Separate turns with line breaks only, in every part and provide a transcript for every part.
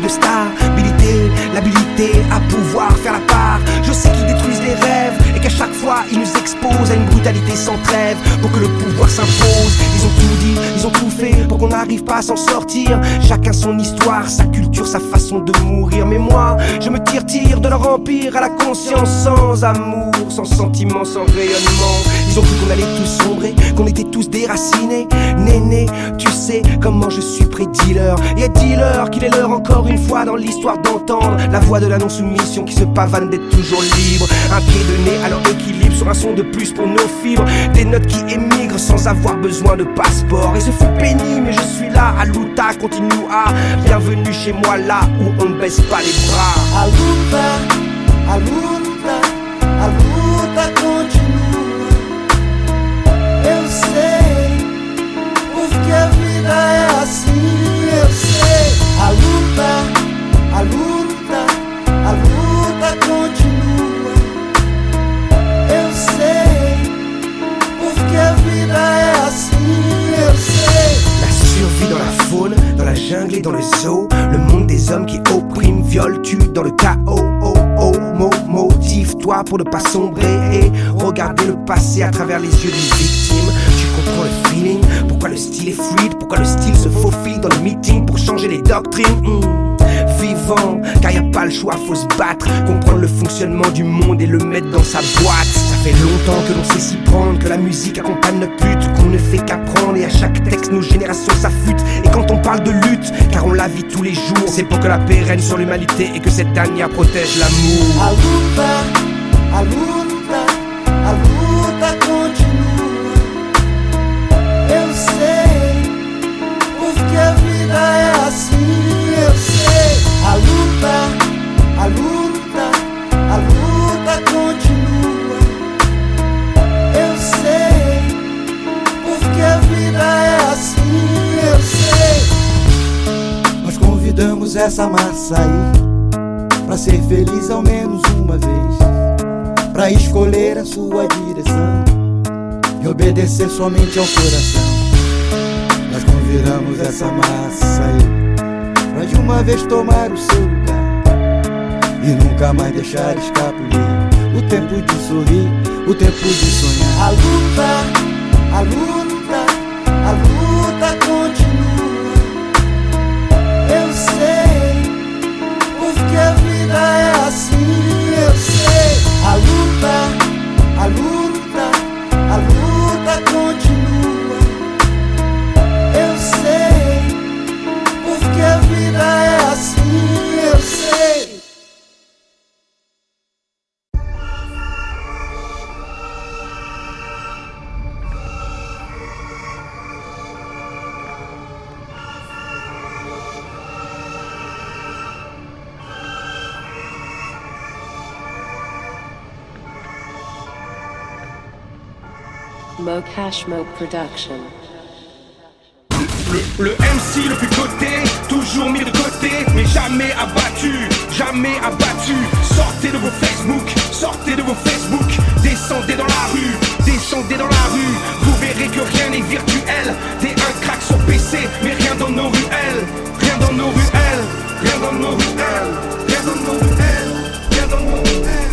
de stabilité, l'habilité à pouvoir faire la part. Je sais qu'ils détruisent les rêves et qu'à chaque fois ils nous exposent à une brutalité sans trêve pour que le pouvoir s'impose. Ils ont tout dit, ils ont tout fait pour qu'on n'arrive pas à s'en sortir. Chacun son histoire, sa culture, sa façon de mourir. Mais moi, je me tire de leur empire à la conscience, sans amour, sans sentiment, sans rayonnement. Ils ont cru qu'on allait tous sombrer, qu'on était tous déracinés. Néné, tu sais comment je suis pré-dealer. Et dis-leur qu'il est l'heure encore une fois dans l'histoire d'entendre la voix de la non-soumission qui se pavane d'être toujours libre. Un pied de nez à leur équilibre sur un son de plus pour nos fibres. Des notes qui émigrent sans avoir besoin de passeport. Et ce fut pénible mais je suis là, à Luta, continue à. Bienvenue chez moi là où on ne baisse pas les bras.
A luta, a luta, a luta continua. Eu sei, porque a vida é assim, eu sei. A luta, a luta, a luta continua. Eu sei, porque a vida é assim, eu sei.
La survie dans la faune, dans la jungle et dans le zoo. Le monde des hommes qui oppriment, violent, tuent dans le chaos. Motive-toi pour ne pas sombrer et regarder le passé à travers les yeux d'une victime. Tu comprends le feeling, pourquoi le style est fluide, pourquoi le style se faufile dans le meeting pour changer les doctrines. Vivant, car y a pas le choix, faut se battre, comprendre le fonctionnement du monde et le mettre dans sa boîte. Ça fait longtemps que l'on sait s'y prendre, que la musique accompagne notre lutte, qu'on ne fait qu'apprendre et à chaque texte nos générations s'affûtent. Et quand on parle de lutte, car on la vit tous les jours, c'est pour que la paix règne sur l'humanité et que cette dernière protège l'amour.
A luta, a luta, a luta continua. Eu sei, porque a vida é assim, eu sei. A luta, a luta, a luta continua. Eu sei, porque a vida é assim, eu sei. Nós convidamos essa massa aí pra ser feliz ao menos uma vez, pra escolher a sua direção e obedecer somente ao coração. Nós convidamos essa massa aí pra de uma vez tomar o seu lugar e nunca mais deixar escapulir o tempo de sorrir, o tempo de sonhar. A luta, a luta, a luta continua. Eu sei, porque a vida é assim, eu sei. A luta, a luta, a luta continua. Eu sei, porque a vida é assim, eu sei.
Mo Cash Mo Production.
Le MC le plus coté, toujours mis de côté, mais jamais abattu, jamais abattu. Sortez de vos Facebook, sortez de vos Facebook, descendez dans la rue, descendez dans la rue. Vous verrez que rien n'est virtuel. T'es un crack sur PC, mais rien dans nos ruelles, rien dans nos ruelles, rien dans nos ruelles, rien dans nos ruelles, rien dans nos ruelles.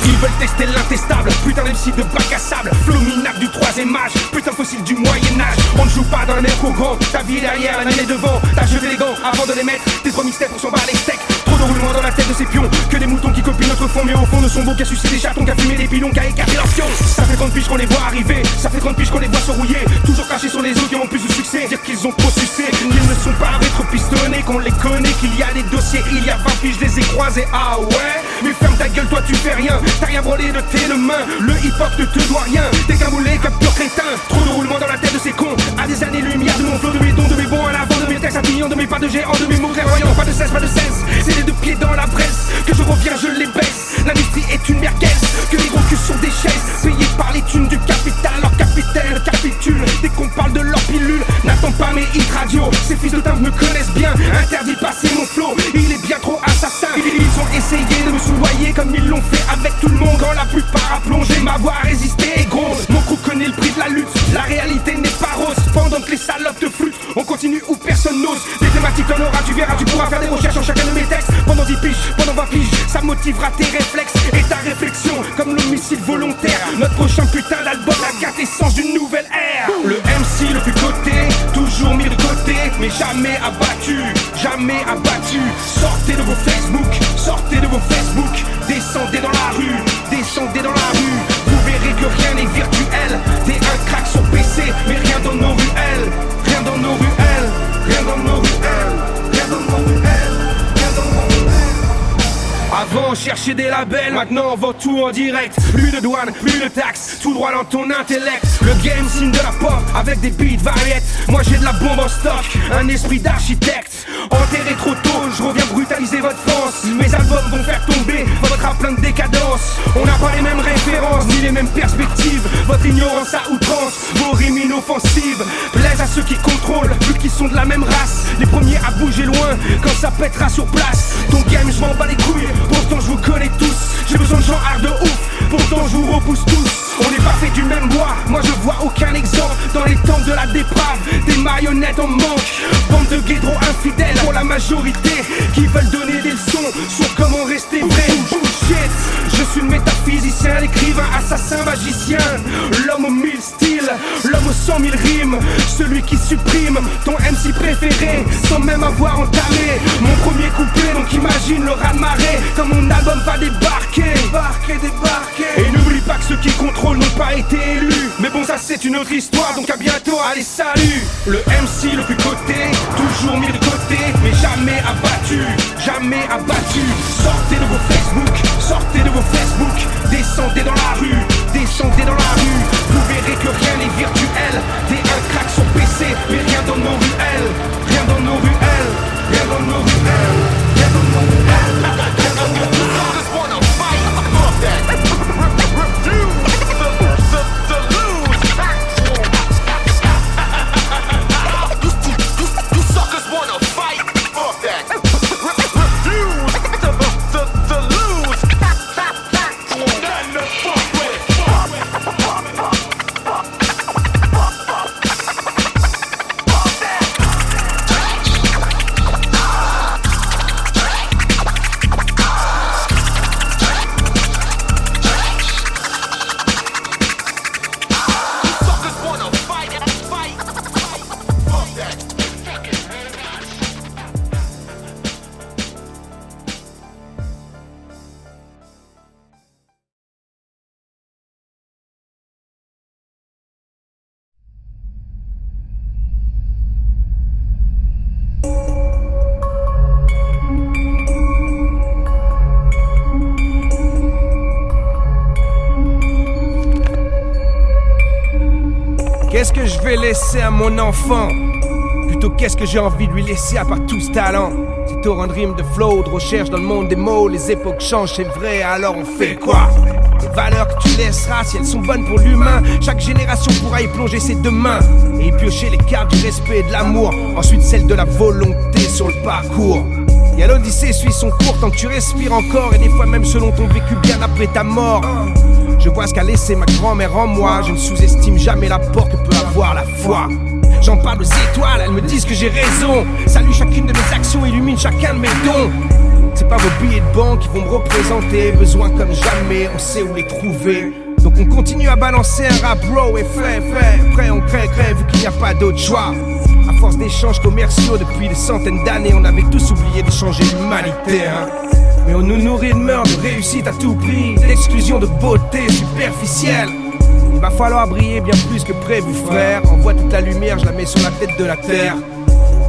Ils veulent tester l'intestable, putain d'MC de bac à sable, flow minable du 3ème âge, putain fossile du Moyen-Âge. On ne joue pas dans la mer qu'au grand, ta vie est derrière, la mienne est devant. T'as jeté les gants avant de les mettre, tes 3 mixtapes pour s'en barrer les steaks. Trop de roulement dans la tête de ces pions, que des moutons qui copient notre fond, mais au fond ne sont beaux qu'à sucer des chatons, qu'à fumer des pilons, qu'à écarter leur fion. Ça fait 30 piges qu'on les voit arriver, ça fait 30 piges qu'on les voit se rouiller, toujours cachés sur les autres qui ont plus de succès, dire qu'ils ont trop sucé, qu'ils ne sont pas rétro-pistonnés, qu'on les connaît, qu'il y a des dossiers, il y a 20 piges, je les ai croisés, ah ouais. Mais ferme ta gueule, toi tu fais rien, t'as rien brûlé de tes mains, le hip-hop ne te doit rien, t'es qu'un boulet comme pur crétin. Trop de roulement dans la tête de ces cons, à des années-lumière de mon flow, de mes dons, de mes bons à l'avant, de mes textes appuyants, de mes pas de géants, de mes mots clairvoyants. Pas de cesse, c'est les 2 pieds dans la presse, que je reviens, je les baisse. L'industrie est une merguez, que les gros culs sont des chaises, payés par les thunes du capital, leur capitaine capitule. Dès qu'on parle de leur pilule, n'attends pas mes hits radio, ces fils de timbre me connaissent bien, interdit de passer mon flow, il est bien trop assassin. Ils ont essayé de me soudoyer comme ils l'ont fait avec tout le monde, quand la plupart a plongé, ma voix a résisté et gronde. Mon crew connaît le prix de la lutte, la réalité n'est pas rose. Pendant que les salopes te flûtent, on continue où personne n'ose. Des thématiques t'en auras, tu verras, tu pourras faire des recherches motivera tes réflexes et ta réflexion comme l'homicide volontaire. Notre prochain putain d'album, la quintessence d'une nouvelle ère. Le MC le plus coté, toujours mis de côté, mais jamais abattu, jamais abattu. Sortez de vos Facebook, sortez de vos Facebook, descendez dans la rue, descendez dans la rue. Vous verrez que rien n'est virtuel. T'es un crack sur PC, mais rien dans nos ruelles, rien dans nos ruelles, rien dans nos ruelles, rien dans nos ruelles, rien dans nos ruelles. Avant on cherchait des labels, maintenant on vend tout en direct. Plus de douane, plus de taxes, tout droit dans ton intellect. Le game signe de la pop avec des beats variétés. Moi j'ai de la bombe en stock, un esprit d'architecte. Enterré trop tôt, je reviens brutaliser votre France. Mes albums vont faire tomber votre rap plein de décadence. On n'a pas les mêmes références, ni les mêmes perspectives. Votre ignorance à outrance, vos rimes inoffensives plaisent à ceux qui contrôlent, vu qu'ils sont de la même race. Les premiers à bouger loin, quand ça pètera sur place. Ton game je m'en bats les couilles, pourtant je vous connais tous. J'ai besoin de gens hard de ouf, pourtant je vous repousse tous. On n'est pas fait du même bois, moi je vois aucun exemple. Dans les temps de la déprave, des marionnettes en manque. Bande de guédros infidèles pour la majorité, qui veulent donner des leçons sur comment rester vrai. Bullshit, je suis le métaphysicien, l'écrivain, assassin, magicien. L'homme aux 1000 styles, l'homme aux 100 000 rimes. Celui qui supprime ton MC préféré sans même avoir entamé mon premier couplet. Donc imagine le raz-de-marée quand mon album va débarquer, débarquer. Et n'oublie pas que ceux qui contrôlent n'ont pas été élus. Mais bon, ça c'est une autre histoire, donc à bientôt, allez salut. Le MC le plus coté, toujours mis de côté, mais jamais abattu, jamais abattu. Sortez de vos Facebook, sortez de vos Facebook, descendez dans la rue, descendez dans la rue. Vous verrez que rien n'est virtuel. T'es un crack sur PC, mais rien dans nos ruelles, rien dans nos ruelles, rien dans nos ruelles, rien dans nos ruelles, rien dans nos ruelles. Qu'est-ce que je vais laisser à mon enfant? Plutôt qu'est-ce que j'ai envie de lui laisser à part tout ce talent? C'est torrent de rimes, de flow, de recherche dans le monde des mots. Les époques changent, c'est vrai, alors on fait quoi? Les valeurs que tu laisseras, si elles sont bonnes pour l'humain, chaque génération pourra y plonger ses deux mains et y piocher les cartes du respect et de l'amour. Ensuite celle de la volonté sur le parcours. Et à l'odyssée suit son cours tant que tu respires encore, et des fois même selon ton vécu bien après ta mort. Je vois ce qu'a laissé ma grand-mère en moi. Je ne sous-estime jamais l'apport que peut avoir la foi. J'en parle aux étoiles, elles me disent que j'ai raison. Salue chacune de mes actions, illumine chacun de mes dons. C'est pas vos billets de banque qui vont me représenter. Besoin comme jamais, on sait où les trouver. Donc on continue à balancer un rap raw et fait. Après on crée, vu qu'il n'y a pas d'autre choix. À force d'échanges commerciaux depuis des centaines d'années, on avait tous oublié d'échanger l'humanité, hein. Mais on nous nourrit de meurtre, de réussite à tout prix, d'exclusion, de beauté superficielle. Il va falloir briller bien plus que prévu, frère. Envoie toute la lumière, je la mets sur la tête de la terre.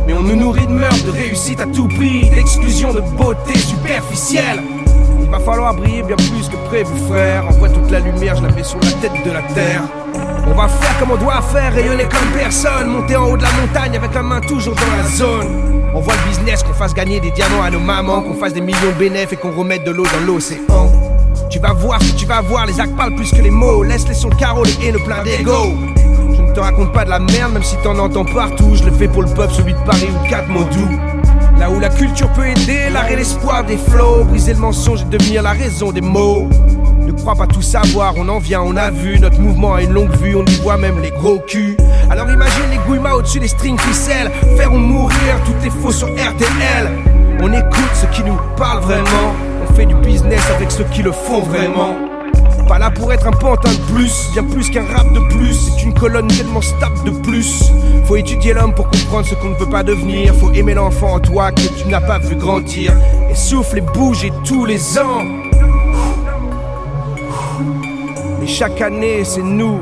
Mais on nous nourrit de meurtre, de réussite à tout prix, d'exclusion, de beauté superficielle. Il va falloir briller bien plus que prévu, frère. Envoie toute la lumière, je la mets sur la tête de la terre. On va faire comme on doit faire, rayonner comme personne. Monter en haut de la montagne avec la main toujours dans la zone. On voit le business, qu'on fasse gagner des diamants à nos mamans, qu'on fasse des millions de bénéfices et qu'on remette de l'eau dans l'océan. Tu vas voir ce que tu vas voir, les actes parlent plus que les mots. Laisse-les sur le carreau, les haineux plein d'ego. Je ne te raconte pas de la merde, même si t'en entends partout. Je le fais pour le peuple, celui de Paris ou de 4 mots doux. Là où la culture peut aider, l'art et l'espoir des flots. Briser le mensonge et devenir la raison des mots. Ne crois pas tout savoir, on en vient, on a vu. Notre mouvement a une longue vue, on y voit même les gros culs. Alors imagine les gouillemats au-dessus des strings ficelles. Faire ou mourir, tout est faux sur RTL. On écoute ce qui nous parle vraiment. On fait du business avec ceux qui le font vraiment. Pas là pour être un pantin de plus, bien plus qu'un rap de plus. C'est une colonne tellement stable de plus. Faut étudier l'homme pour comprendre ce qu'on ne veut pas devenir. Faut aimer l'enfant en toi que tu n'as pas vu grandir. Et souffle et bouge et tous les ans. Et chaque année c'est nous.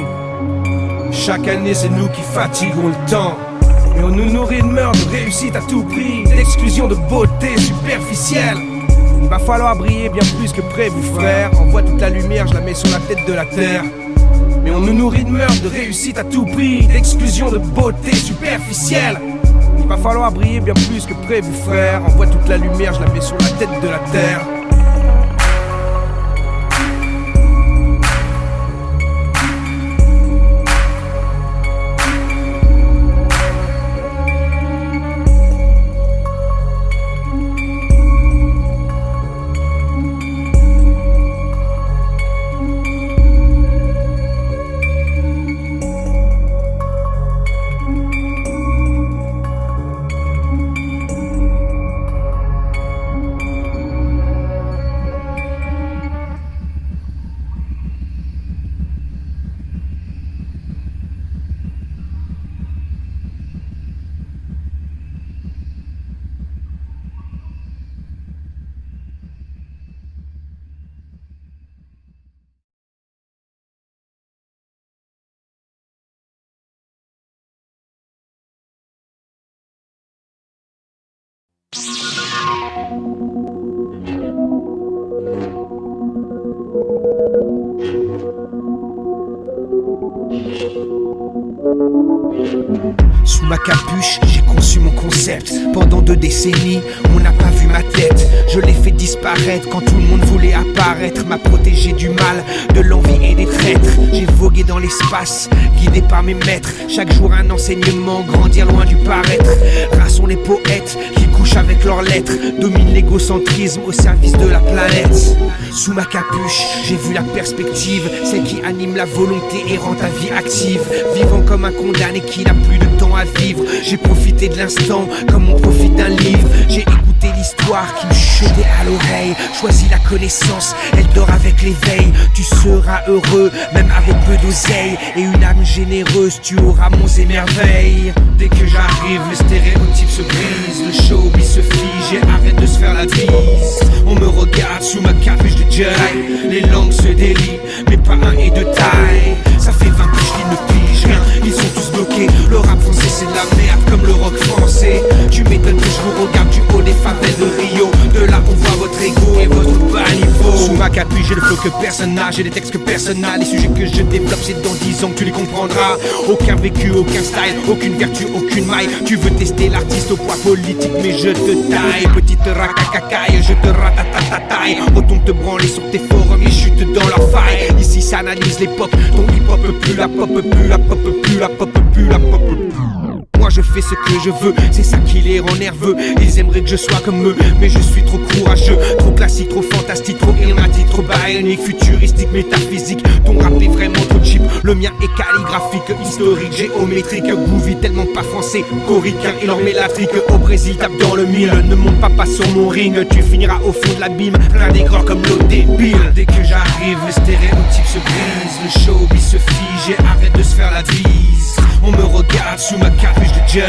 Chaque année c'est nous qui fatiguons le temps. Et on nous nourrit de meurtre, de réussite à tout prix, d'exclusion, de beauté superficielle. Il va falloir briller bien plus que prévu, frère. Envoie toute la lumière, je la mets sur la tête de la terre. Mais on nous nourrit de meurtre, de réussite à tout prix, d'exclusion, de beauté superficielle. Il va falloir briller bien plus que prévu, frère. Envoie toute la lumière, je la mets sur la tête de la terre. Sous ma capuche, j'ai conçu mon concept. Pendant 2 décennies, on n'a pas vu ma tête. Je l'ai fait disparaître quand tout le monde voulait apparaître. M'a protégé du mal, de l'envie et des traîtres. J'ai vogué dans l'espace, guidé par mes maîtres. Chaque jour un enseignement, grandir loin du paraître. Rares sont les poètes qui couchent avec leurs lettres. Dominent l'égocentrisme au service de la planète. Sous ma capuche, j'ai vu la perspective, celle qui anime la volonté et rend ta vie active. Vivant comme un condamné qui n'a plus de temps à vivre. J'ai profité de l'instant comme on profite d'un livre. J'ai écouté l'histoire qui me chutait à l'oreille. Choisi la connaissance, elle dort avec l'éveil. Tu seras heureux, même avec peu d'oseille. Et une âme généreuse, tu auras monts et merveilles. Dès que j'arrive, les stéréotypes se brisent. Le showbiz se fige et arrête de se faire la bise. On me regarde sous ma capuche de Jedi. Les langues se délient, mais pas un et de taille. Ça fait 20 piges qu'ils ne pigent rien, ils sont tous bloqués. Le rap français c'est de la merde comme le rock français. Tu m'étonnes que je vous regarde du haut des favelles de Rio. De là on voit votre ego et votre bas niveau. Sous ma capuche j'ai le flow que personne n'a. J'ai des textes que personne n'a. Les sujets que je développe c'est dans 10 ans que tu les comprendras. Aucun vécu, aucun style, aucune vertu, aucune maille. Tu veux tester l'artiste au poids politique mais je te taille. Petite racacacaille, je te ratatataille. Retourne te branler sur tes forums et chute dans leur faille. Ici ça analyse l'époque, ton hip-hop plus la pop, plus la pop, plus la pop, plus la pop. Moi je fais ce que je veux, c'est ça qui les rend nerveux. Ils aimeraient que je sois comme eux, mais je suis trop courageux. Trop classique, trop fantastique, trop ilmatique, trop bionique, futuristique, métaphysique. Ton rap est vraiment trop cheap, le mien est calligraphique, historique, géométrique. Groovy tellement pas français, coricain et leur mélatrique. Au Brésil tape dans le mille, ne monte pas sur mon ring. Tu finiras au fond de l'abîme, plein d'aigreurs comme l'eau débile. Dès que j'arrive, les stéréotypes se brisent. Le showbiz se fige et arrête de se faire la bise. On me regarde sous ma capuche de Jedi.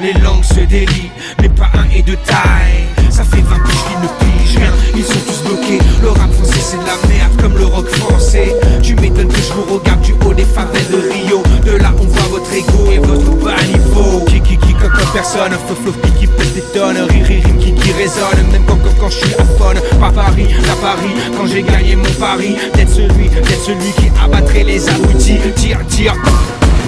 Les langues se délient, mais pas un et de taille. Ça fait 20 piges qu'ils ne pigent rien, ils sont tous bloqués. Le rap français c'est de la merde comme le rock français. Tu m'étonnes que je vous regarde du haut des favelles de Rio. De là on voit votre ego et votre bas niveau. Qui comme personne, flow qui pète des tonnes. Rime qui résonne, même quand je suis à fun. Pas Paris, la Paris, quand j'ai gagné mon pari. D'être celui qui abattrait les abrutis. Tire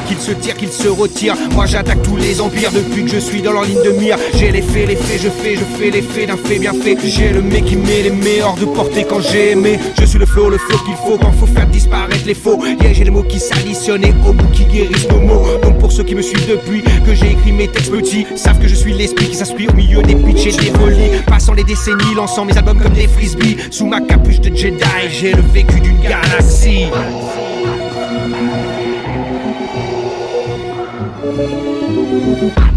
qu'ils se tirent, qu'ils se retirent. Moi j'attaque tous les empires depuis que je suis dans leur ligne de mire. J'ai les faits, je fais les faits d'un fait bien fait. J'ai le mec qui met les meilleurs de portée quand j'ai aimé. Je suis le flow qu'il faut quand faut faire disparaître les faux. Yeah, j'ai les mots qui s'additionnent et au bout qui guérissent nos mots. Donc pour ceux qui me suivent depuis que j'ai écrit mes textes petits, savent que je suis l'esprit qui s'inspire au milieu des pitchs et des volis. Passant les décennies, lançant mes albums comme des frisbees. Sous ma capuche de Jedi, j'ai le vécu d'une galaxie.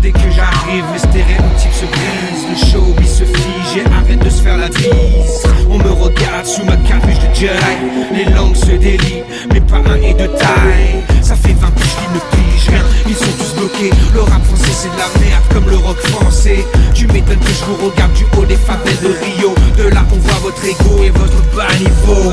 Dès que j'arrive, les stéréotypes se brisent, le showbiz se fige et arrête de se faire la bise. On me regarde sous ma capuche de Jedi, les langues se délient, mais pas un et de taille. Ça fait 20 piges qu'ils ne pigent rien, ils sont tous bloqués. Le rap français c'est de la merde comme le rock français. Tu m'étonnes que je vous regarde du haut des favelles de Rio. De là on voit votre ego et votre bas niveau.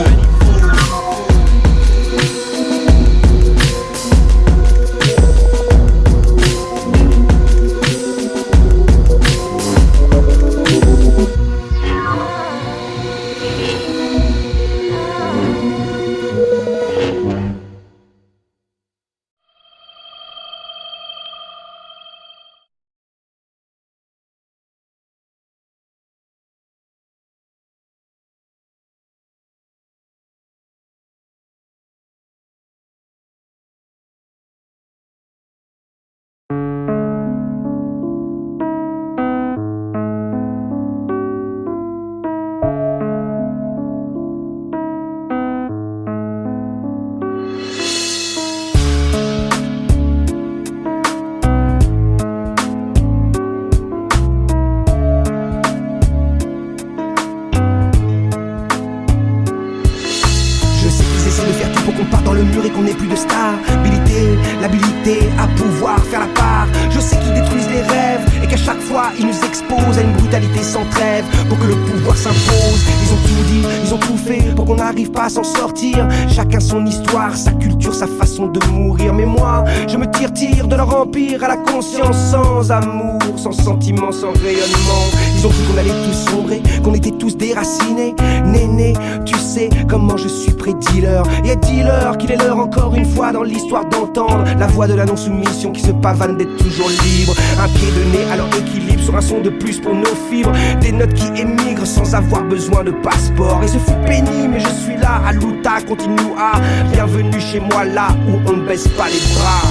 L'habilité à pouvoir faire la part. Je sais qu'ils détruisent les rêves et qu'à chaque fois ils nous exposent à une brutalité sans trêve pour que le pouvoir s'impose. Ils ont tout dit, ils ont tout fait pour qu'on n'arrive pas à s'en sortir. Chacun son histoire, sa culture, sa façon de mourir. Mais moi, je me tire de leur empire à la conscience sans amour, sans sentiment, sans rayonnement. Ils ont cru qu'on allait tous sombrer, qu'on était tous déracinés. Néné, tu sais comment je suis pré-dealer. Et dis-leur qu'il est l'heure encore une fois dans l'histoire d'entendre la voix de la non-soumission qui se pavane d'être toujours libre. Un pied de nez à leur équilibre sur un son de plus pour nos fibres. Des notes qui émigrent sans avoir besoin de passeport. Et ce fut pénible mais je suis là, Aluta continue à. Bienvenue chez moi là où on ne baisse pas les bras.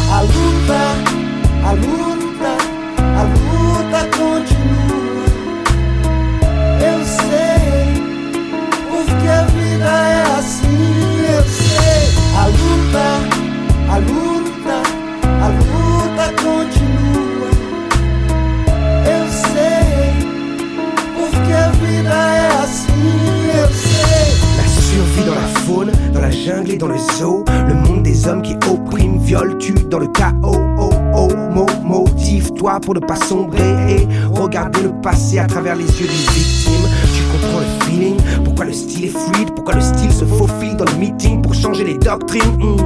A luta continua. Eu sei, porque a vida é assim, eu sei. A luta continua. Eu sei, porque a vida é assim, eu sei.
La survie dans la faune, dans la jungle et dans le zoo. Le monde des hommes qui oppriment, violent, tuent dans le chaos. Motive-toi pour ne pas sombrer et regarder le passé à travers les yeux d'une victime. Tu comprends le feeling, pourquoi le style est fluide, pourquoi le style se faufile dans le meeting pour changer les doctrines.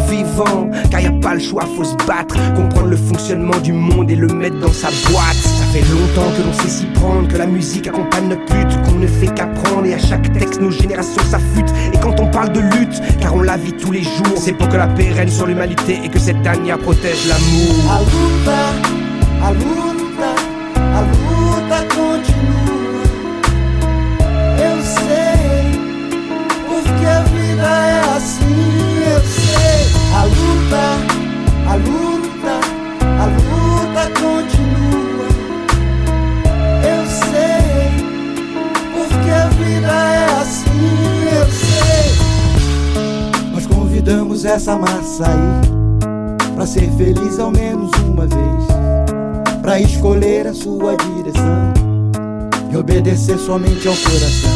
Vivant, car y a pas le choix, faut se battre, comprendre le fonctionnement du monde et le mettre dans sa boîte. Ça fait longtemps que l'on sait s'y prendre, que la musique accompagne notre lutte, qu'on ne fait qu'apprendre et à chaque texte nos générations s'affûtent. Et quand on parle de lutte, car on la vit tous les jours, c'est pour que la paix règne sur l'humanité et que cette dernière protège l'amour.
A luta continua. Eu sei, porque a vida é assim, eu sei. A luta continua. Eu sei, porque a vida é assim, eu sei. Nós convidamos essa massa aí pra ser feliz ao menos uma vez, pra escolher a sua direção e obedecer somente ao coração.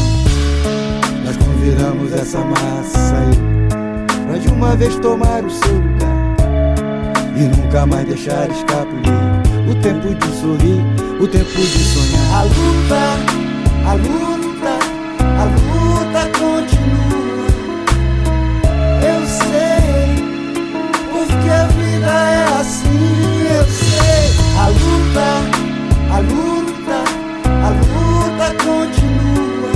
Nós convidamos essa massa aí pra de uma vez tomar o seu lugar e nunca mais deixar escapulir o tempo de sorrir, o tempo de sonhar. A luta continua. Eu sei, porque a vida é assim, eu sei. A luta continua.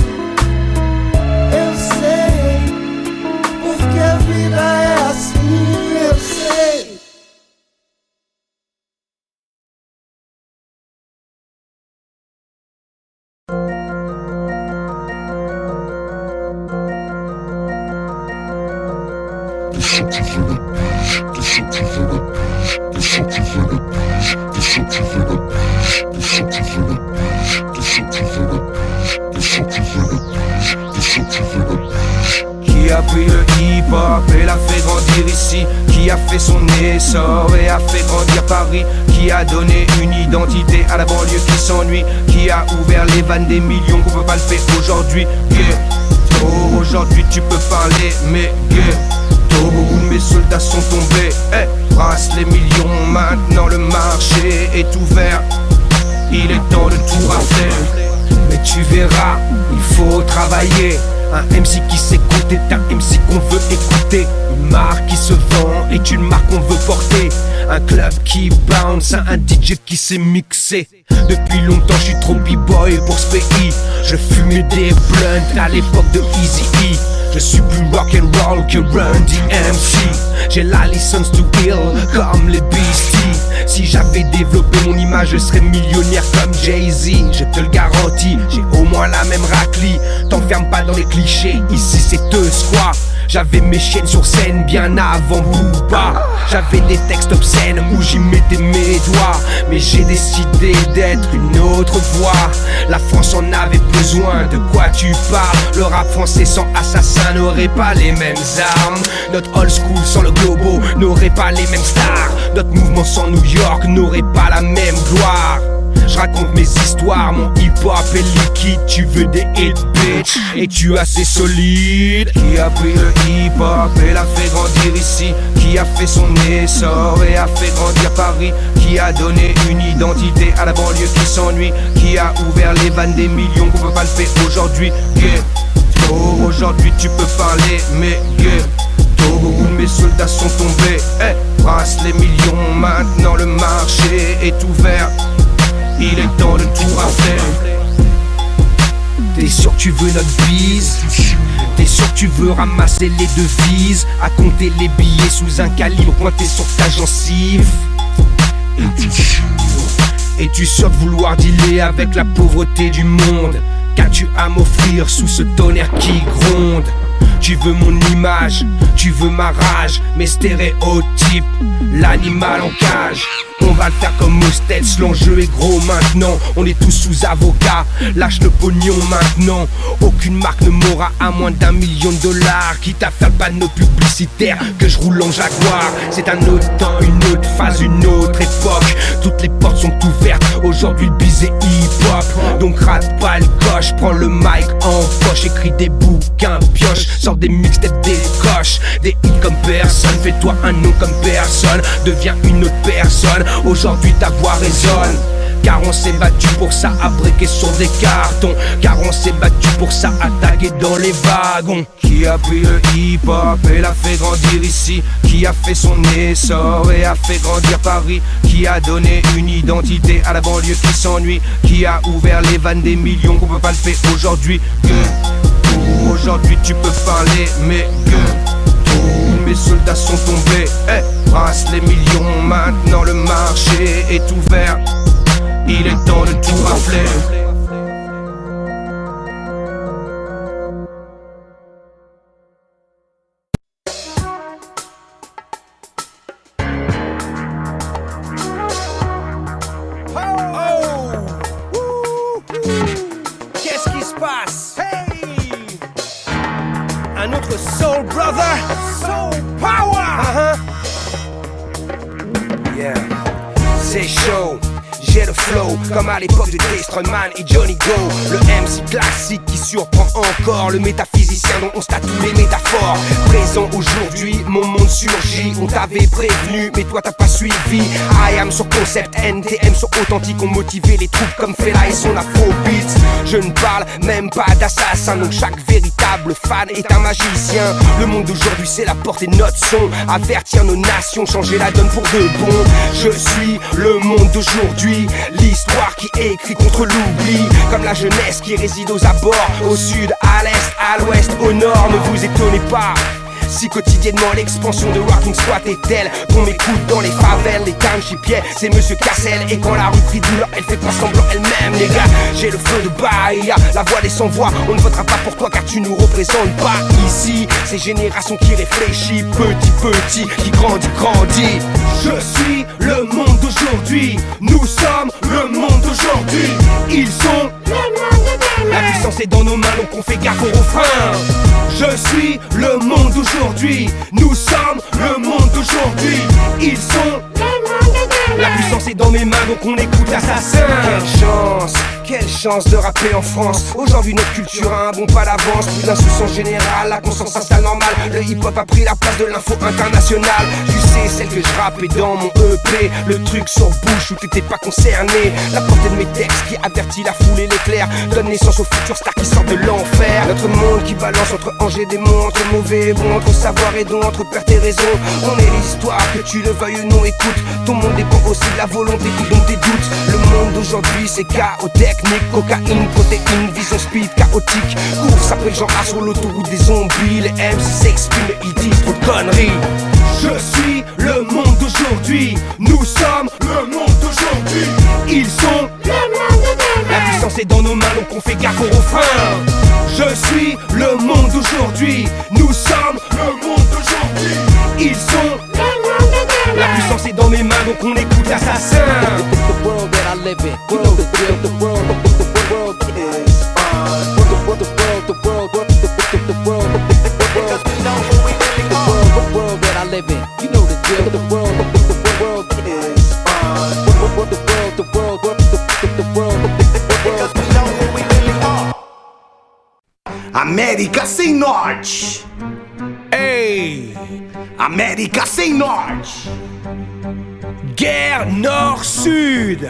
Eu sei, porque a vida é assim, eu sei.
Qui a pris le hip-hop et l'a fait grandir ici? Qui a fait son essor et a fait grandir Paris? Qui qui a donné une identité à la banlieue qui s'ennuie, qui a ouvert les vannes des millions qu'on peut palper aujourd'hui. Oh, aujourd'hui tu peux parler, mais beaucoup de mes soldats sont tombés. Brasse les millions, maintenant le marché est ouvert. Il est temps de tout rafler. Mais tu verras, il faut travailler. Un MC qui s'écoute est un MC qu'on veut écouter. Une marque qui se vend est une marque qu'on veut porter. Un club qui bounce, un DJ qui s'est mixé. Depuis longtemps je suis trop b-boy pour ce pays. Je fumais des blunts à l'époque de Eazy-E. Je suis plus rock'n'roll que Run DMC. J'ai la licence to heal comme les Beasties. Si j'avais développé mon image, je serais millionnaire comme Jay-Z. Je te le garantis, j'ai au moins la même raclie. T'enferme pas dans les clichés, ici c'est deux squats. J'avais mes chaînes sur scène bien avant Booba. J'avais des textes obscènes où j'y mettais mes doigts. Mais j'ai décidé d'être une autre voix. La France en avait besoin, de quoi tu parles? Le rap français sans assassin n'aurait pas les mêmes armes. Notre old school sans le globo n'aurait pas les mêmes stars. Notre mouvement sans New York n'aurait pas la même gloire. Je raconte mes histoires, mon hip-hop est liquide. Tu veux des hits, bitch, et tu es assez solide. Qui a pris le hip-hop et l'a fait grandir ici? Qui a fait son essor et a fait grandir Paris? Qui a donné une identité à la banlieue qui s'ennuie? Qui a ouvert les vannes des millions qu'on peut palper aujourd'hui? Oh, aujourd'hui tu peux parler, mais beaucoup de mes soldats sont tombés. Brasse les millions, maintenant le marché est ouvert. Il est temps de tout rafler. T'es sûr que tu veux notre bise? T'es sûr que tu veux ramasser les devises? À compter les billets sous un calibre pointé sur ta gencive? Es-tu sûr de vouloir dealer avec la pauvreté du monde? Qu'as-tu à m'offrir sous ce tonnerre qui gronde? Tu veux mon image, tu veux ma rage, mes stéréotypes, l'animal en cage. On va le faire comme aux States, l'enjeu est gros maintenant. On est tous sous avocat, lâche le pognon maintenant. Aucune marque ne m'aura à moins d'1 million de dollars. Quitte à faire le panneau publicitaire que je roule en Jaguar. C'est un autre temps, une autre phase, une autre époque. Toutes les portes sont ouvertes, aujourd'hui le bise est hip-hop. Donc rate pas le coche, prends le mic en poche. Écris des bouquins, pioche, sors des mixtapes, des coches. Des hits comme personne, fais-toi un nom comme personne. Deviens une autre personne, aujourd'hui ta voix résonne. Car on s'est battu pour ça, à briquer sur des cartons. Car on s'est battu pour ça, attaquer dans les wagons. Qui a pris le hip-hop et l'a fait grandir ici? Qui a fait son essor et a fait grandir Paris? Qui a donné une identité à la banlieue qui s'ennuie? Qui a ouvert les vannes des millions qu'on peut palper aujourd'hui? Aujourd'hui tu peux parler, mais mes soldats sont tombés. Brasse les millions, maintenant le marché est ouvert. Il est temps de tout rafler.
Qu'est-ce qui se passe? Hey! Un autre Soul Brother? Soul Power! Yeah, c'est chaud. J'ai le flow, comme à l'époque de Destroyman et Johnny Go. Le MC classique qui surprend encore. Le métaphysicien dont on statue les métaphores. Présent aujourd'hui, mon monde surgit. On t'avait prévenu, mais toi t'as pas suivi. I am sur concept, NTM sur authentique. On motivait les troupes comme Fela et son afrobeat. Je ne parle même pas d'assassin. Donc chaque véritable fan est un magicien. Le monde d'aujourd'hui c'est la portée de notre son. Avertir nos nations, changer la donne pour de bon. Je suis le monde d'aujourd'hui. L'histoire qui écrit contre l'oubli. Comme la jeunesse qui réside aux abords. Au sud, à l'est, à l'ouest, au nord. Ne vous étonnez pas si quotidiennement l'expansion de Rocking Squat est telle qu'on m'écoute dans les favelles, les townshipiers, c'est Monsieur Cassel. Et quand la rue crie douleur, elle fait pas semblant elle-même, les gars. J'ai le feu de Bahia, la voix des sans-voix. On ne votera pas pour toi car tu nous représentes pas ici. Ces générations qui réfléchit, petit, qui grandit. Je suis le monde d'aujourd'hui. Nous sommes le monde d'aujourd'hui. Ils sont le monde de demain. La puissance est dans nos mains, donc on fait gaffe au refrain. Je suis le monde d'aujourd'hui. Nous sommes le monde d'aujourd'hui. Ils sont le monde de demain. La puissance est dans nos
mes mains donc on écoute l'assassin. Quelle chance de rapper en France. Aujourd'hui notre culture a un bon pas d'avance. Plus d'insouciance générale, la conscience s'installe normale. Le hip-hop a pris la place de l'info internationale. Tu sais, celle que je rappais dans mon EP. Le truc sur bouche où t'étais pas concerné. La portée de mes textes qui avertit la foule et l'éclair donne naissance aux futurs stars qui sortent de l'enfer. Notre monde qui balance entre anges et démons, entre mauvais et bon, entre savoir et don, entre perte et raison. On est l'histoire, que tu le veuilles ou non, écoute. Ton monde dépend aussi de la volonté qui dont tes doutes. Le monde d'aujourd'hui c'est chaos technique, cocaïne, protéines, vision speed chaotique. Course après Jean A sur l'autoroute des zombies. Les MC s'expriment et ils disent trop de conneries. Je suis le monde d'aujourd'hui. Nous sommes le monde d'aujourd'hui. Ils sont la puissance est dans nos mains donc on fait gaffe au refrain. Je suis le monde d'aujourd'hui. Nous sommes le monde d'aujourd'hui. Ils sont la puissance est dans mes mains donc on écoute l'assassin.
The world that I live in, you know the drill. The world is the world because we know who we really are. The world that I live in, you know the drill. The world is the world because we know who we really are.
América sem norte.
Hey,
América sem norte.
guerre nord-sud.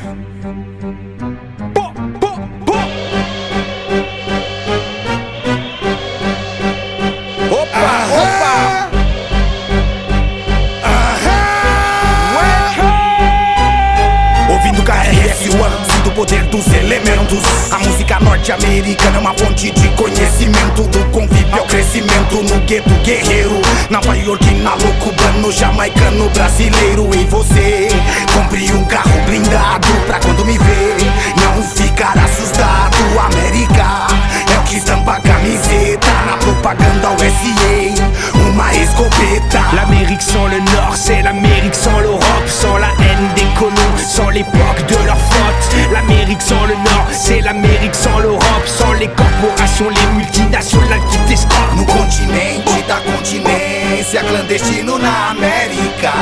Ouvindo KRS One, sinto o poder dos elementos. A música norte-americana é uma fonte de conhecimento. Do convívio ao crescimento, no gueto guerreiro, Nova Yorkino, cubano, jamaicano, brasileiro. E você compre um carro blindado pra quando me ver não ficar assustado. América é o que estampa a camiseta na propaganda USA, uma escopeta.
L'Amérique sans le Nord, c'est l'Amérique sans l'Europe, sans la haine des colons, sans l'époque de leur faute. L'Amérique sans le Nord, c'est l'Amérique sans l'Europe, sans les corporations, les multinationales qui t'escroquent.
No continente da continência, clandestino na América.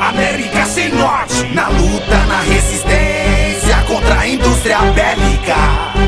América sem norte, na luta, na resistência contra a indústria bélica.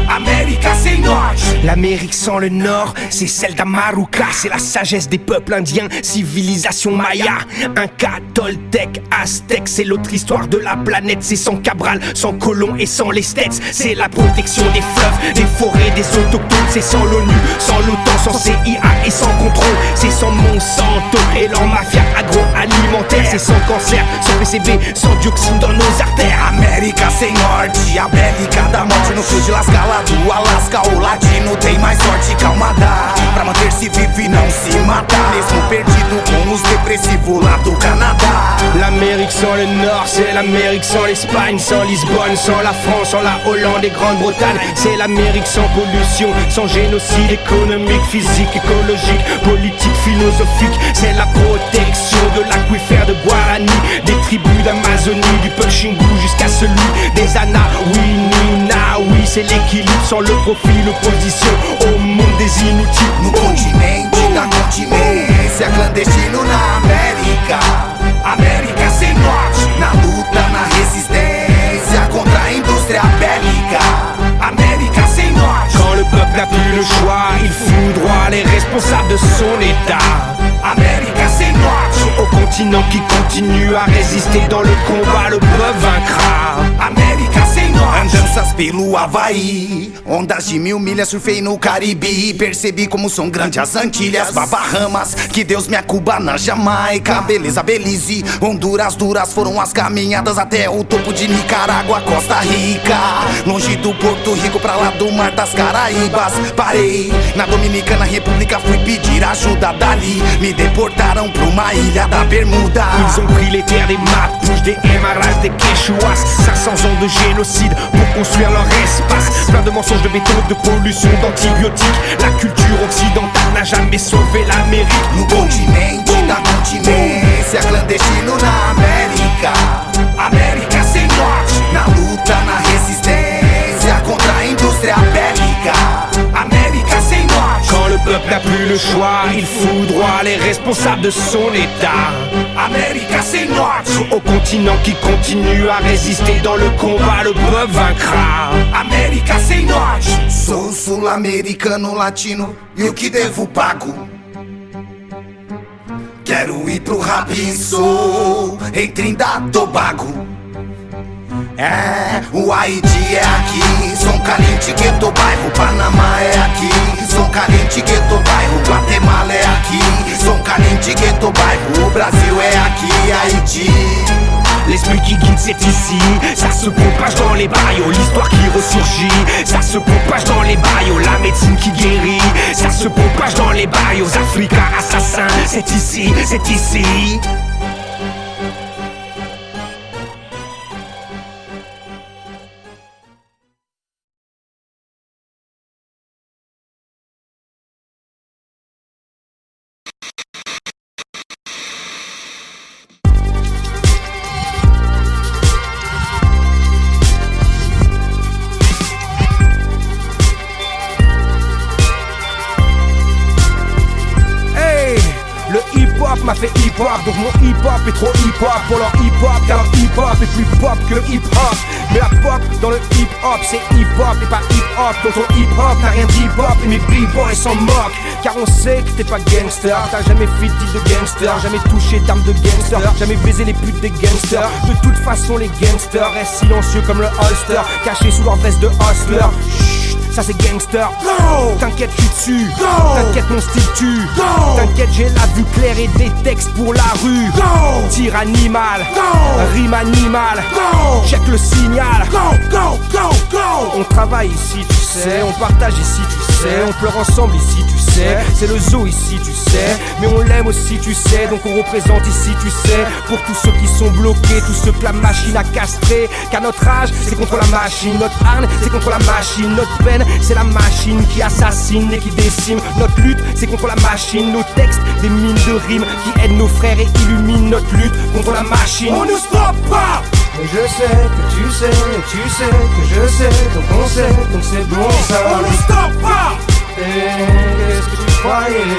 América sem norte.
L'Amérique sans le Nord, c'est celle d'Amaruca. C'est la sagesse des peuples indiens, civilisation maya. Inca, Toltec, Aztèque, c'est l'autre histoire de la planète. C'est sans Cabral, sans colons et sans les States. C'est la protection des fleuves, des forêts, des autochtones. C'est sans l'ONU, sans l'OTAN, sans CIA et sans contrôle. C'est sans Monsanto et leur mafia agroalimentaire. C'est sans cancer, sans PCB, sans dioxine dans nos artères.
América sem norte, a bélica da morte no fio de la escala do Alasca. O latino tem mais sorte, calma dá pra manter-se vivo e não se matar, mesmo perdido com os depressivos lá do Canadá.
L'Amérique sans le Nord, c'est l'Amérique sans l'Espagne, sans Lisbonne, sans la France, sans la Hollande et Grande-Bretagne. C'est l'Amérique sans pollution, sans génocide économique, physique, écologique, politique, philosophique. C'est la protection de l'aquifère de Guarani, des tribus d'Amazonie, du peuple Xingu jusqu'à celui des Anawini. Oui, c'est l'équilibre sans le profit, l'opposition au monde des inutiles.
No continente da continência, clandestino na América. América sem norte, na luta, na resistência contra a indústria bélica. América sem norte.
Quand le peuple n'a plus le choix, il foudroie les responsables de son état.
América sem norte.
Au continent qui continue à résister dans le combat, le peuple vaincra.
América sem norte. Andanças pelo Havaí, ondas de 1000 milhas, surfei no Caribe. Percebi como são grandes as Antilhas, Bahamas, que Deus me acuba na Jamaica. Beleza, Belize, Honduras duras foram as caminhadas até o topo de Nicarágua, Costa Rica. Longe do Porto Rico, pra lá do Mar das Caraíbas. Parei na Dominicana República, fui pedir ajuda dali. Me deportaram pra uma ilha da Bermuda.
Ils ont pris les terres des Mapuches, des Aimaras, des Quechuas. 500 ans de génocide pour construire leur espace. Plein de mensonges, de béton, de pollution, d'antibiotiques. La culture occidentale n'a jamais sauvé l'Amérique.
No continente da continência, clandestino na América. América sem norte, na luta, na resistência contra a indústria bélica. América sem norte.
Quand le peuple n'a plus le choix, il foudroie les responsables de son état.
América c'est noche.
Au continent qui continue à résister dans le combat, le peuple vaincra.
América c'est noche. Sou sul-americano latino e o que devo pago. Quero ir pro rap e sou em Trindade Tobago. É, o Haiti é aqui, São Caliente, Gueto, bairro. Panamá é aqui, São Caliente, Gueto, bairro. Guatemala é aqui, São Caliente, Gueto, bairro. O Brasil é aqui, Haïti.
L'esprit qui guide c'est ici, ça se propage dans les barrios. L'histoire qui ressurgit, ça se propage dans les barrios. La médecine qui guérit, ça se propage dans les barrios. Africa assassin, c'est ici, c'est ici. M'a fait hip-hop, donc mon hip-hop est trop hip-hop pour leur hip-hop, car leur hip-hop est plus pop que le hip-hop. Mais la pop dans le hip-hop, c'est hip-hop et pas hip-hop. Dans ton hip-hop, t'as rien d'hip-hop et mes b-boys s'en moquent. Car on sait que t'es pas gangster, t'as jamais fait de deal de gangster, jamais touché d'armes de gangster, jamais baisé les putes des gangsters. De toute façon les gangsters restent silencieux comme le holster, cachés sous leur veste de hustler. Ça c'est gangster, t'inquiète je suis dessus, t'inquiète mon style tue, t'inquiète j'ai la vue claire et des textes pour la rue. Tir animal, rime animal, check le signal. On travaille ici tu sais, on partage ici tu sais, on pleure ensemble ici tu sais, c'est le zoo ici tu sais, mais on l'aime aussi tu sais, donc on représente ici tu sais, pour tous ceux qui sont bloqués, tous ceux que la machine a castré. Car notre âge c'est contre la machine, notre âne c'est contre la machine, notre peine c'est la machine qui assassine et qui décime. Notre lutte c'est contre la machine, nos textes des mines de rimes qui aident nos frères et illuminent notre lutte contre la machine. On ne stoppe pas.
Mais je sais que tu sais, et tu sais que je sais, donc on sait, donc c'est bon ça.
On ne stoppe pas.
Et qu'est-ce que tu croyais,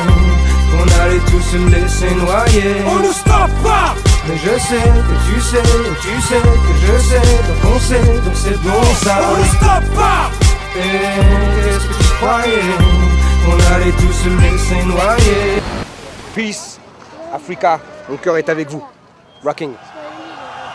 qu'on allait tous se laisser noyer?
On ne stoppe pas.
Mais je sais que tu sais, et tu sais que je sais, donc on sait, donc c'est bon ça.
On ne stoppe pas.
Et qu'est-ce que tu croyais, qu'on allait tous se laisser noyer?
Peace, Africa, mon cœur est avec vous. Rocking.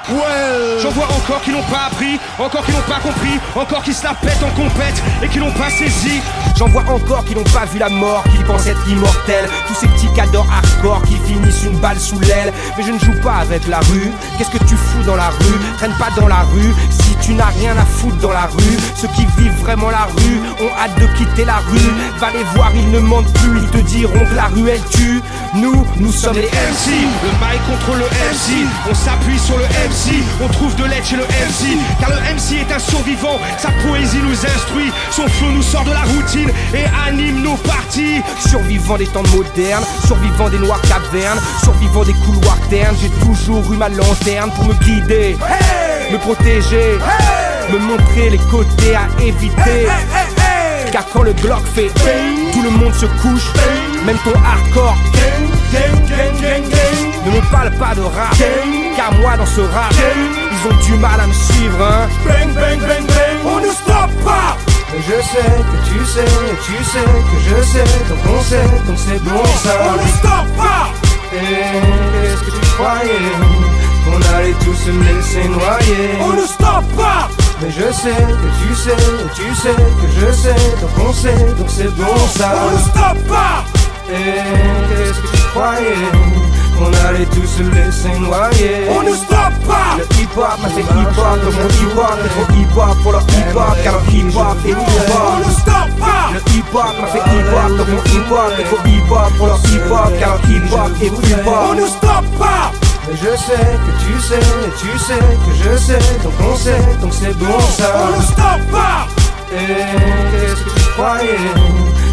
Ouais. J'en vois encore qui n'ont pas appris, encore qui n'ont pas compris, encore qui se la pètent en compète et qui n'ont pas saisi.
J'en vois encore qui n'ont pas vu la mort, qui pensent être immortels. Tous ces petits cadors hardcore qui finissent une balle sous l'aile. Mais je ne joue pas avec la rue. Qu'est-ce que tu fous dans la rue? Traîne pas dans la rue si tu n'as rien à foutre dans la rue. Ceux qui vivent vraiment la rue ont hâte de quitter la rue. Va les voir, ils ne mentent plus, ils te diront que la rue elle tue. Nous sommes les MC.
Le mic contre le MC, on s'appuie sur le MC, on trouve de l'aide chez le MC. Car le MC est un survivant, sa poésie nous instruit, son flow nous sort de la routine et anime nos parties.
Survivant des temps modernes, survivant des noires cavernes, survivant des couloirs ternes. J'ai toujours eu ma lanterne pour me guider, me protéger, me montrer les côtés à éviter. Car quand le Glock fait tout le monde se couche, même ton hardcore. Ne me parle pas de rap, car moi dans ce rap, ils ont du mal à me suivre, hein.
On ne stoppe pas.
Mais je sais que tu sais, et tu sais que je sais, donc on sait, donc c'est bon ça.
On ne stoppe pas.
Et qu'est-ce que tu croyais, qu'on allait tous se laisser noyer?
On ne stoppe pas.
Mais je sais que tu sais, et tu sais que je sais, donc on sait, donc c'est bon ça.
On ne stoppe pas.
Et qu'est-ce que tu croyais, qu'on allait tous se laisser noyer?
On ne stoppe pas.
Le hip-hop m'a fait hip-hop, donc mon hip-hop est trop hip-hop pour leur hip-hop, car leur hip-hop est hip-hop.
On ne stoppe pas.
Le hip-hop m'a fait hip-hop, donc mon hip-hop est trop hip-hop pour leur hip-hop, car leur hip-hop est hip-hop.
On ne stoppe pas.
Mais je sais que tu sais, et tu sais que je sais, donc on sait, donc c'est bon ça.
On ne stoppe pas.
Et qu'est-ce que tu croyais,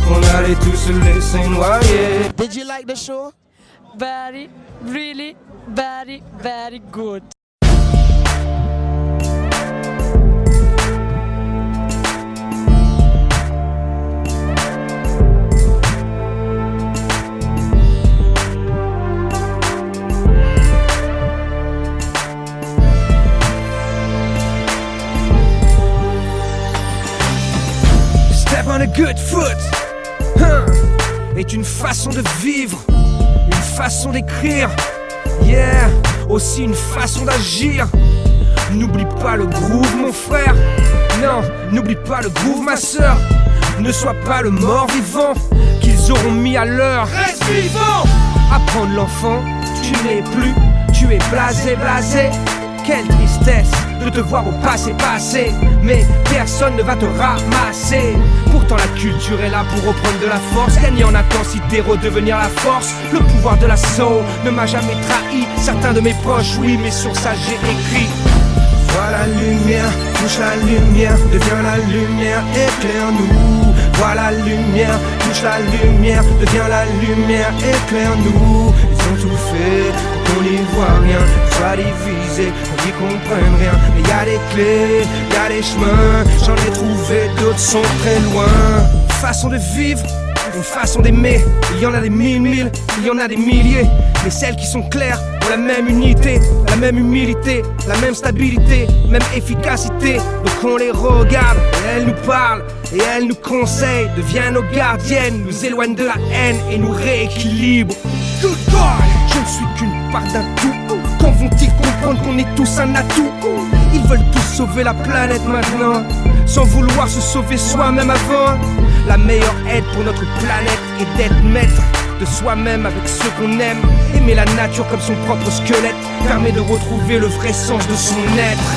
qu'on allait tous se laisser noyer?
Did you like the show?
Very, really, very, very good.
Good foot est une façon de vivre, une façon d'écrire, yeah, aussi une façon d'agir. N'oublie pas le groove mon frère, non, n'oublie pas le groove ma sœur. Ne sois pas le mort-vivant qu'ils auront mis à l'heure. Reste vivant. Apprendre l'enfant, tu n'es plus, tu es blasé, blasé. Quelle tristesse de te voir au passé passé, mais personne ne va te ramasser. Pourtant la culture est là pour reprendre de la force, gagner en intensité, redevenir la force. Le pouvoir de la soul ne m'a jamais trahi. Certains de mes proches, oui, mais sur ça j'ai écrit. Vois la lumière, touche la lumière, deviens la lumière, éclaire-nous. Vois la lumière, touche la lumière, deviens la lumière, éclaire-nous. Ils ont tout fait, on n'y voit rien, soit divisé, on n'y comprenne rien. Mais y'a des clés, y'a des chemins, j'en ai trouvé, d'autres sont très loin. Façon de vivre, une façon d'aimer, il y en a des mille, il y en a des milliers. Mais celles qui sont claires ont la même unité, la même humilité, la même stabilité, même efficacité. Donc on les regarde et elles nous parlent et elles nous conseillent. Deviennent nos gardiennes, nous éloignent de la haine et nous rééquilibrent. Good God, je ne suis qu'une part d'un tout. Quand vont-ils comprendre qu'on est tous un atout? Ils veulent tous sauver la planète maintenant, sans vouloir se sauver soi-même avant. La meilleure aide pour notre planète est d'être maître de soi-même avec ceux qu'on aime. Aimer la nature comme son propre squelette permet de retrouver le vrai sens de son être.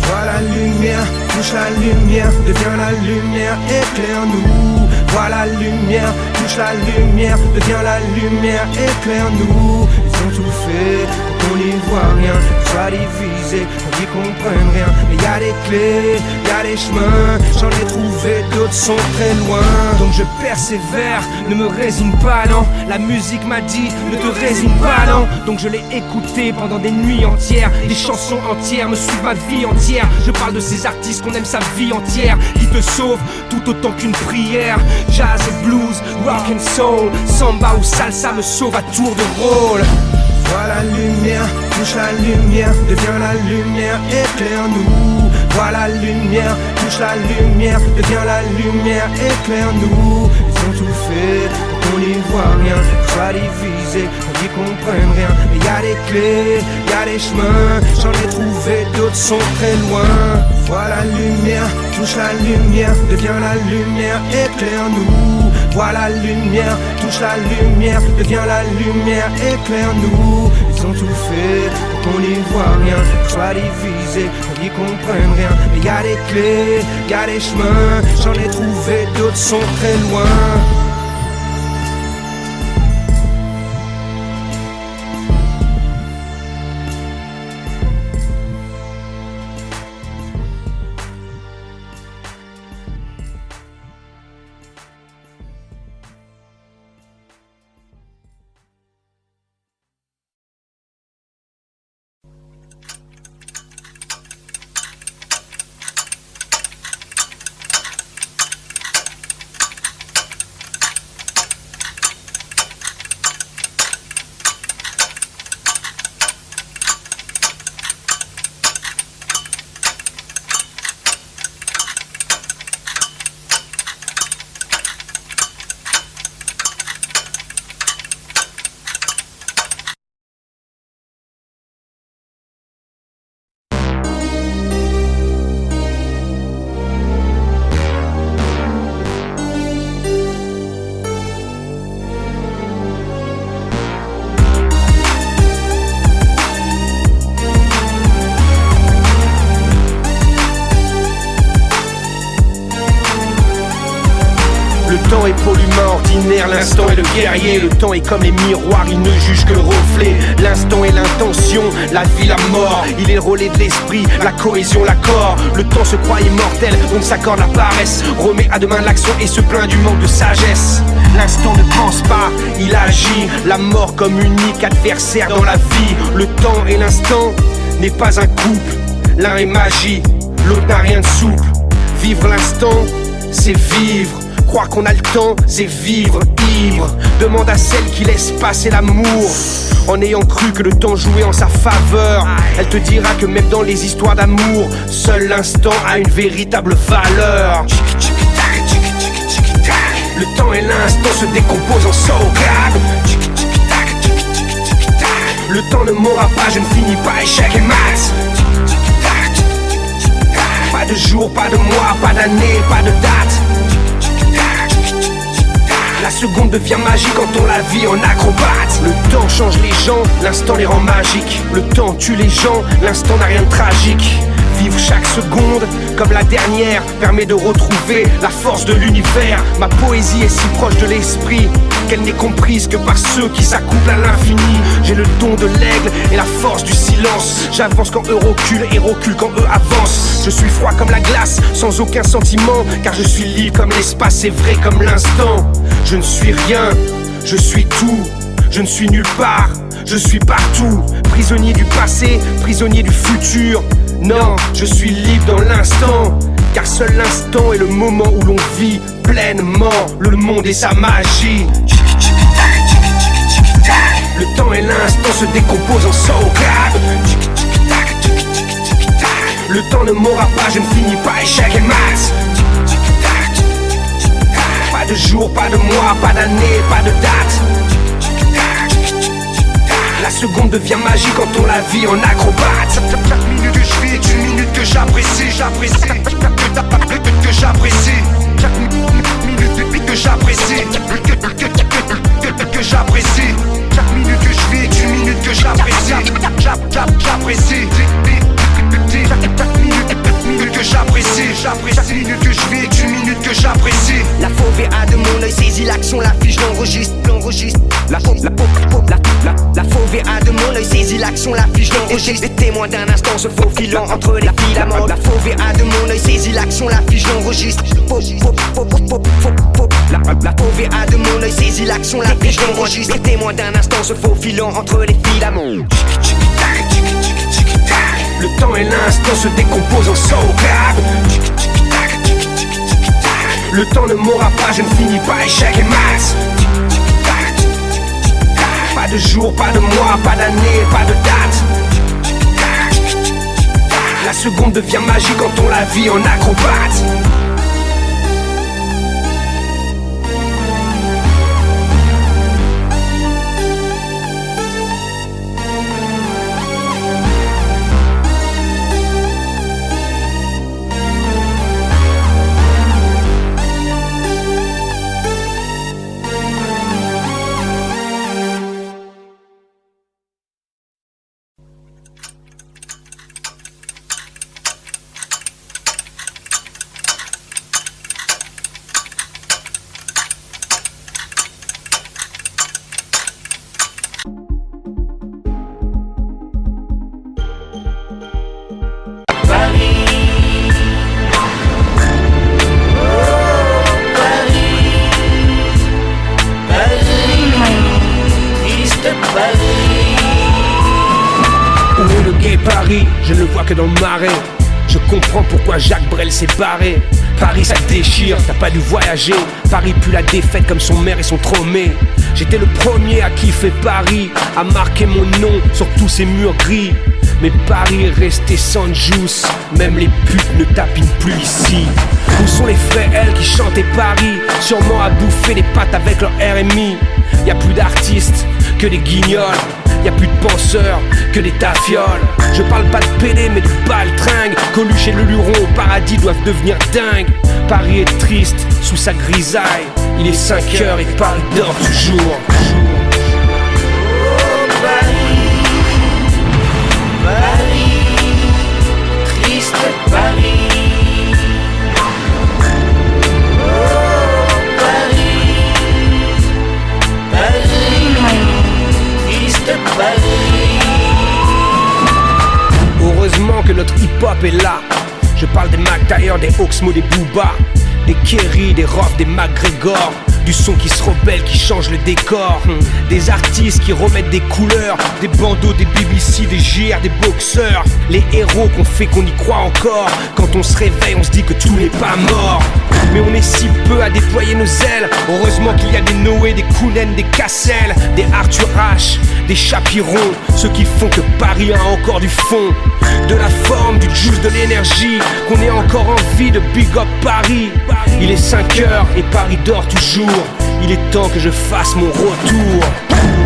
Vois la lumière, touche la lumière, deviens la lumière, éclaire-nous. Vois la lumière, touche la lumière, deviens la lumière, éclaire-nous. Ils ont tout fait, on n'y voit rien, soit divisé, on n'y comprenne rien. Mais y'a des clés, y'a des chemins, j'en ai trouvé, d'autres sont très loin. Donc je persévère, ne me résigne pas, non. La musique m'a dit, ne te résigne pas, non. Donc je l'ai écouté pendant des nuits entières, des chansons entières me suivent ma vie entière. Je parle de ces artistes qu'on aime sa vie entière, qui te sauvent tout autant qu'une prière. Jazz et blues, rock and soul, samba ou salsa me sauve à tour de rôle. Vois la lumière, touche la lumière, deviens la lumière, éclaire-nous. Vois la lumière, touche la lumière, deviens la lumière, éclaire-nous. Ils ont tout fait, on n'y voit rien, soit divisé, on n'y comprenne rien. Mais y'a des clés, y'a des chemins, j'en ai trouvé, d'autres sont très loin. Vois la lumière, touche la lumière, deviens la lumière, éclaire-nous. Vois la lumière, touche la lumière, deviens la lumière, éclaire-nous. Ils ont tout fait, on n'y voit rien, soit divisé, on n'y comprenne rien. Mais y'a des clés, y'a des chemins, j'en ai trouvé, d'autres sont très loin.
Le temps est pour l'humain ordinaire, l'instant est le guerrier. Le temps est comme les miroirs, il ne juge que le reflet. L'instant est l'intention, la vie, la mort. Il est le relais de l'esprit, la cohésion, l'accord. Le temps se croit immortel, on s'accorde la paresse. Remet à demain l'action et se plaint du manque de sagesse. L'instant ne pense pas, il agit. La mort comme unique adversaire dans la vie. Le temps et l'instant n'est pas un couple. L'un est magie, l'autre n'a rien de souple. Vivre l'instant, c'est vivre. Croire qu'on a le temps, c'est vivre ivre. Demande à celle qui laisse passer l'amour, en ayant cru que le temps jouait en sa faveur. Elle te dira que même dans les histoires d'amour, seul l'instant a une véritable valeur. temps et l'instant se décomposent en sauvegarde. Le temps ne m'aura pas, je ne finis pas échec et maths. Pas de jour, pas de mois, pas d'année, pas de date. La seconde devient magique quand on la vit en acrobate. Le temps change les gens, l'instant les rend magiques. Le temps tue les gens, l'instant n'a rien de tragique. Vivre chaque seconde comme la dernière permet de retrouver la force de l'univers. Ma poésie est si proche de l'esprit qu'elle n'est comprise que par ceux qui s'accouplent à l'infini. J'ai le don de l'aigle et la force du silence. J'avance quand eux reculent et recule quand eux avancent. Je suis froid comme la glace, sans aucun sentiment, car je suis libre comme l'espace et vrai comme l'instant. Je ne suis rien, je suis tout. Je ne suis nulle part, je suis partout. Prisonnier du passé, prisonnier du futur. Non, je suis libre dans l'instant, car seul l'instant est le moment où l'on vit pleinement le monde et sa magie. Le temps et l'instant se décomposent en sauvegarde. Le temps ne m'aura pas, je ne finis pas échec et maths. Pas de jour, pas de mois, pas d'année, pas de date. La seconde devient magique quand on la vit en acrobate. Chaque minute que je vis est une minute que j'apprécie, j'apprécie, que j'apprécie. Chaque minute que j'apprécie, que j'apprécie. Chaque minute que je vis est une minute que j'apprécie, j'apprécie. Chaque minute que j'apprécie, chaque minute que je vis est une minute que j'apprécie.
La fauve a de mon œil saisit l'action, la fiche l'enregistre. La fauve a de mon œil saisit l'action, la fiche l'enregistre. Les témoins d'un instant se faufilant entre les filaments. La fauve a de mon œil saisit l'action, la fiche l'enregistre. La fauve a de mon œil saisit l'action, la fiche l'enregistre. Les témoins d'un instant se faufilant entre les filaments.
Le temps et l'instant se décomposent en sauvegarde. Le temps ne m'aura pas, je ne finis pas échec et maths. Pas de jour, pas de mois, pas d'année, pas de date. La seconde devient magique quand on la vit en acrobate. Paris, je ne le vois que dans le marais. Je comprends pourquoi Jacques Brel s'est barré. Paris ça déchire, t'as pas dû voyager. Paris pue la défaite comme son maire et son tromé. J'étais le premier à kiffer Paris, à marquer mon nom sur tous ces murs gris. Mais Paris est resté sans juice, même les putes ne tapinent plus ici. Où sont les frères L qui chantaient Paris, sûrement à bouffer des pâtes avec leur RMI. Y'a plus d'artistes que des guignols, y'a plus de penseurs que des tafioles. Je parle pas de PD mais de baltringue. Coluche et le Luron au paradis doivent devenir dingues. Paris est triste sous sa grisaille. Il est 5h et Paris dort toujours.
Triste Paris.
Heureusement que notre hip-hop est là. Je parle des Mac Taylor, des Oxmo, des Booba, des Kerry, des Roth, des McGregor. Du son qui se rebelle, qui change le décor. Des artistes qui remettent des couleurs. Des bandeaux, des BBC, des JR, des boxeurs. Les héros qu'on fait qu'on y croit encore. Quand on se réveille, on se dit que tout n'est pas mort. Mais on est si peu à déployer nos ailes. Heureusement qu'il y a des Noé, des Kounen, des Cassel, des Arthur H, des Chapiron. Ceux qui font que Paris a encore du fond, de la forme, du juice, de l'énergie. Qu'on ait encore envie de big up Paris. Il est 5h et Paris dort toujours. Il est temps que je fasse mon retour.